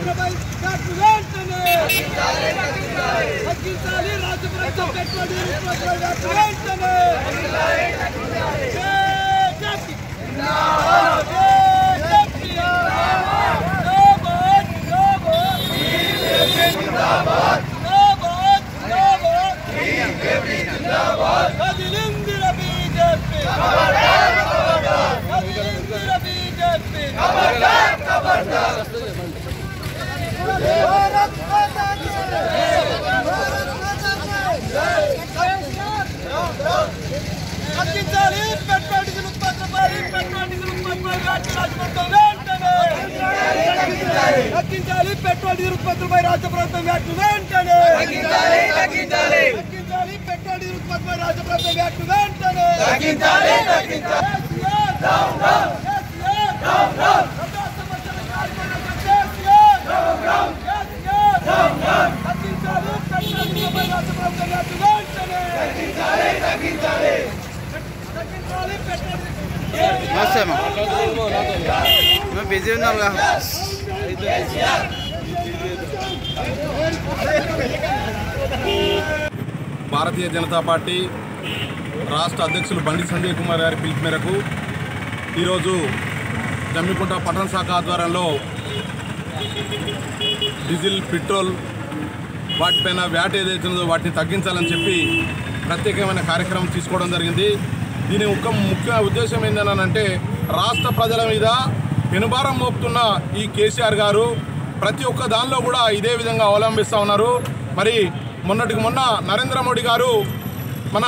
ఉత్పత్తులపై వ్యాట్ను వెంటనే తగ్గించాలి. రాష్ట్ర ప్రభుత్వం పెట్రోల్ డీజిల్ ఉత్పత్తులపై వ్యాట్ను వెంటనే తగ్గించాలి. పెట్రోల్ డీజిల్ ఉత్పత్తులపై తగ్గించాలి. పెట్రోల్ డీజిల్ ఉత్పత్తులపై రాష్ట్ర ప్రభుత్వం వ్యాట్ను వెంటనే తగ్గించాలి. పెట్రోల్ డీజిల్ ఉత్పత్తులపై రాష్ట్ర ప్రభుత్వం వ్యాట్ను వెంటనే తగ్గించాలి. నమస్తే మేము బిజీ ఉన్నాం. భారతీయ జనతా పార్టీ రాష్ట్ర అధ్యక్షులు బండి సంజయ్ కుమార్ గారి పిలుపు మేరకు ఈరోజు జమ్మికుంట పట్టణ శాఖ ఆధ్వర్యంలో డీజిల్ పెట్రోల్ వాటిపైన వ్యాట్ ఏదైతే ఉందో వాటిని తగ్గించాలని చెప్పి ప్రత్యేకమైన కార్యక్రమం తీసుకోవడం జరిగింది. దీని ముఖ్య ఉద్దేశం ఏంటంటే రాష్ట్ర ప్రజల మీద పెనుభారం మోపుతున్న ఈ కేసీఆర్ గారు ప్రతి ఒక్క దానిలో కూడా ఇదే విధంగా అవలంబిస్తూ ఉన్నారు. మరి మొన్నటికి మొన్న నరేంద్ర మోడీ గారు మన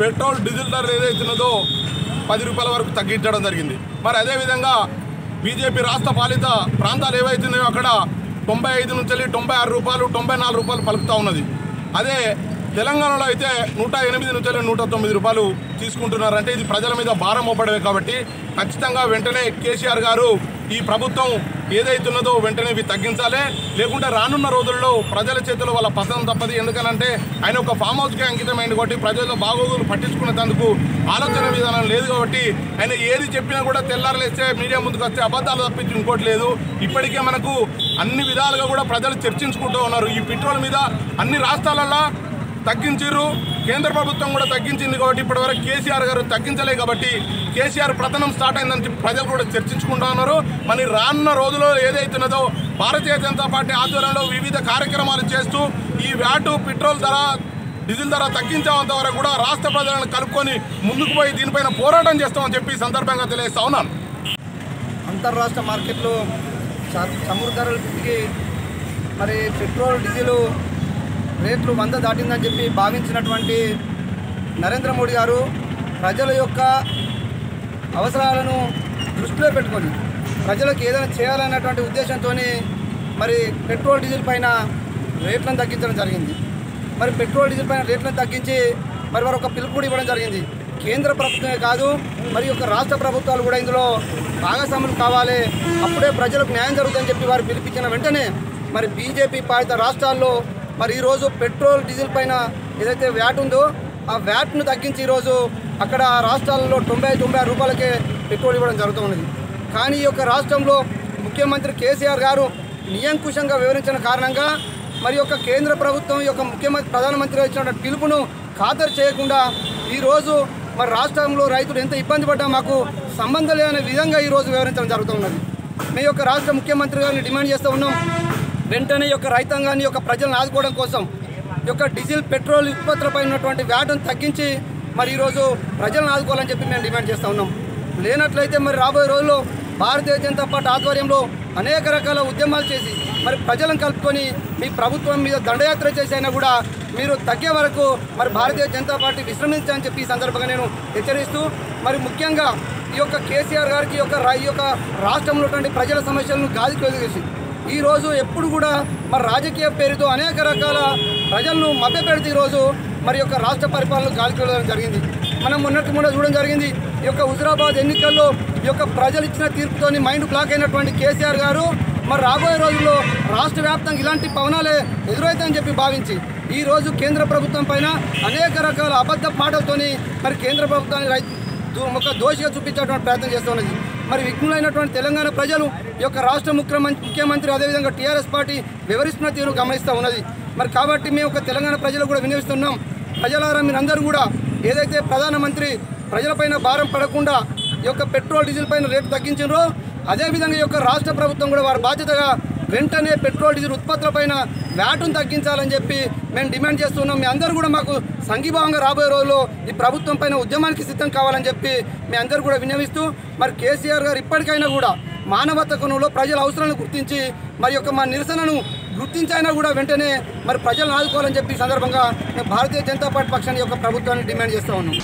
పెట్రోల్ డీజిల్ ధర ఏదైతున్నదో 10 రూపాయల వరకు తగ్గించడం జరిగింది. మరి అదేవిధంగా బీజేపీ రాష్ట్ర పాలిత ప్రాంతాలు ఏవైతున్నాయో అక్కడ 95 నుంచి 96 రూపాయలు 94 రూపాయలు పలుకుతూ ఉన్నది. అదే తెలంగాణలో అయితే 108 నుంచి 109 రూపాయలు తీసుకుంటున్నారంటే ఇది ప్రజల మీద భారం మోపడమే. కాబట్టి ఖచ్చితంగా వెంటనే కేసీఆర్ గారు ఈ ప్రభుత్వం ఏదైతున్నదో వెంటనే ఇవి తగ్గించాలి. లేకుంటే రానున్న రోజుల్లో ప్రజల చేతిలో వాళ్ళ పతనం తప్పది. ఎందుకనంటే ఆయన ఒక ఫామ్ హౌస్కి అంకితమైంది కాబట్టి ప్రజల బాగోగులు పట్టించుకునేందుకు ఆలోచన విధానం లేదు. కాబట్టి ఆయన ఏది చెప్పినా కూడా తెల్లారలేస్తే మీడియా ముందుకు వస్తే అబద్ధాలు తప్పించి ఇంకోటి లేదు. ఇప్పటికే మనకు అన్ని విధాలుగా కూడా ప్రజలు చర్చించుకుంటూ ఉన్నారు. ఈ పెట్రోల్ మీద అన్ని రాష్ట్రాలలో తగ్గించారు, కేంద్ర ప్రభుత్వం కూడా తగ్గించింది. కాబట్టి ఇప్పటివరకు కేసీఆర్ గారు తగ్గించలే కాబట్టి కేసీఆర్ పతనం స్టార్ట్ అయిందని ప్రజలు కూడా చర్చించుకుంటూ ఉన్నారు. మరి రానున్న రోజుల్లో ఏదైతున్నదో భారతీయ జనతా పార్టీ ఆధ్వర్యంలో వివిధ కార్యక్రమాలు చేస్తూ ఈ వ్యాటు పెట్రోల్ ధర డీజిల్ ధర తగ్గించేంత వరకు కూడా రాష్ట్ర ప్రజలను కలుపుకొని ముందుకు పోయి దీనిపైన పోరాటం చేస్తామని చెప్పి సందర్భంగా తెలియజేస్తా ఉన్నాను. అంతర్రాష్ట్ర మార్కెట్లో చమురు ధరలు పెరిగి మరి పెట్రోల్ డీజిల్ రేట్లు 100 దాటిందని చెప్పి భావించినటువంటి నరేంద్ర మోడీ గారు ప్రజల యొక్క అవసరాలను దృష్టిలో పెట్టుకొని ప్రజలకు ఏదైనా చేయాలన్నటువంటి ఉద్దేశంతో మరి పెట్రోల్ డీజిల్ పైన రేట్లను తగ్గించడం జరిగింది. మరి పెట్రోల్ డీజిల్ పైన రేట్లను తగ్గించి మరి వారు ఒక పిలుపు కూడా ఇవ్వడం జరిగింది. కేంద్ర ప్రభుత్వమే కాదు మరి యొక్క రాష్ట్ర ప్రభుత్వాలు కూడా ఇందులో భాగస్వాములు కావాలి, అప్పుడే ప్రజలకు న్యాయం జరుగుతుందని చెప్పి వారు పిలిపించిన వెంటనే మరి బీజేపీ పాలిత రాష్ట్రాల్లో మరి ఈరోజు పెట్రోల్ డీజిల్ పైన ఏదైతే వ్యాట్ ఉందో ఆ వ్యాట్ను తగ్గించి ఈరోజు అక్కడ రాష్ట్రాలలో 90-96 రూపాయలకే పెట్రోల్ ఇవ్వడం జరుగుతున్నది. కానీ ఈ యొక్క రాష్ట్రంలో ముఖ్యమంత్రి కేసీఆర్ గారు నియంకుశంగా వివరించిన కారణంగా మరి యొక్క కేంద్ర ప్రభుత్వం యొక్క ప్రధానమంత్రి ఇచ్చిన పిలుపును ఖాతరు చేయకుండా ఈరోజు మరి రాష్ట్రంలో రైతులు ఎంత ఇబ్బంది పడ్డా మాకు సంబంధం లేని విధంగా ఈరోజు వివరించడం జరుగుతున్నది. మీ యొక్క రాష్ట్ర ముఖ్యమంత్రి గారిని డిమాండ్ చేస్తూ ఉన్నాం, వెంటనే యొక్క రైతాంగాన్ని యొక్క ప్రజలను ఆదుకోవడం కోసం యొక్క డీజిల్ పెట్రోల్ ఉత్పత్తులపై ఉన్నటువంటి వ్యాటును తగ్గించి మరి ఈరోజు ప్రజలను ఆదుకోవాలని చెప్పి మేము డిమాండ్ చేస్తూ ఉన్నాం. లేనట్లయితే మరి రాబోయే రోజుల్లో భారతీయ జనతా పార్టీ ఆధ్వర్యంలో అనేక రకాల ఉద్యమాలు చేసి మరి ప్రజలను కలుపుకొని మీ ప్రభుత్వం మీద దండయాత్ర చేసైనా కూడా మీరు తగ్గే వరకు మరి భారతీయ జనతా పార్టీ విశ్రమించాలని చెప్పి ఈ సందర్భంగా నేను హెచ్చరిస్తూ మరి ముఖ్యంగా ఈ యొక్క కేసీఆర్ గారికి ఈ యొక్క రాష్ట్రంలో ఉన్నటువంటి ప్రజల సమస్యలను గాలికి వదిలేసి ఈరోజు ఎప్పుడు కూడా మరి రాజకీయ పేరుతో అనేక రకాల ప్రజలను మభ్యపెడితే ఈరోజు మరి యొక్క రాష్ట్ర పరిపాలన గాలికి వెళ్ళడం జరిగింది. మనం మొన్నటి చూడడం జరిగింది. ఈ యొక్క హుజురాబాద్ ఎన్నికల్లో ఈ యొక్క ప్రజలు ఇచ్చిన తీర్పుతోని మైండ్ బ్లాక్ అయినటువంటి కేసీఆర్ గారు మరి రాబోయే రోజుల్లో రాష్ట్ర వ్యాప్తంగా ఇలాంటి పవనాలే ఎదురవుతాయని చెప్పి భావించి ఈరోజు కేంద్ర ప్రభుత్వం పైన అనేక రకాల అబద్ధ మాటలతోని మరి కేంద్ర ప్రభుత్వాన్ని ఒక దోషిగా చూపించేటువంటి ప్రయత్నం చేస్తున్నది. మరి విఘ్నులైనటువంటి తెలంగాణ ప్రజలు ఈ యొక్క రాష్ట్ర ముఖ్యమంత్రి అదేవిధంగా టీఆర్ఎస్ పార్టీ వివరిస్తున్న తీరు గమనిస్తూ ఉన్నది. మరి కాబట్టి మేము ఒక తెలంగాణ ప్రజలు కూడా వినియోగిస్తున్నాం. ప్రజలారా మీరందరూ కూడా ఏదైతే ప్రధానమంత్రి ప్రజలపైన భారం పడకుండా ఈ యొక్క పెట్రోల్ డీజిల్ పైన రేటు తగ్గించారో అదేవిధంగా ఈ యొక్క రాష్ట్ర ప్రభుత్వం కూడా వారి బాధ్యతగా వెంటనే పెట్రోల్ డీజిల్ ఉత్పత్తులపైన వ్యాటును తగ్గించాలని చెప్పి మేము డిమాండ్ చేస్తున్నాం. మీ అందరూ కూడా మాకు సంఘీభావంగా రాబోయే రోజుల్లో ఈ ప్రభుత్వం పైన ఉద్యమానికి సిద్ధం కావాలని చెప్పి మీ అందరూ కూడా విన్నవిస్తూ మరి కేసీఆర్ గారు ఇప్పటికైనా కూడా మానవతా కోణంలో ప్రజల అవసరాలను గుర్తించి మరి యొక్క మా నిరసనను గుర్తించైనా కూడా వెంటనే మరి ప్రజలను ఆదుకోవాలని చెప్పి ఈ సందర్భంగా భారతీయ జనతా పార్టీ పక్షాన్ని యొక్క ప్రభుత్వాన్ని డిమాండ్ చేస్తూ ఉన్నాం.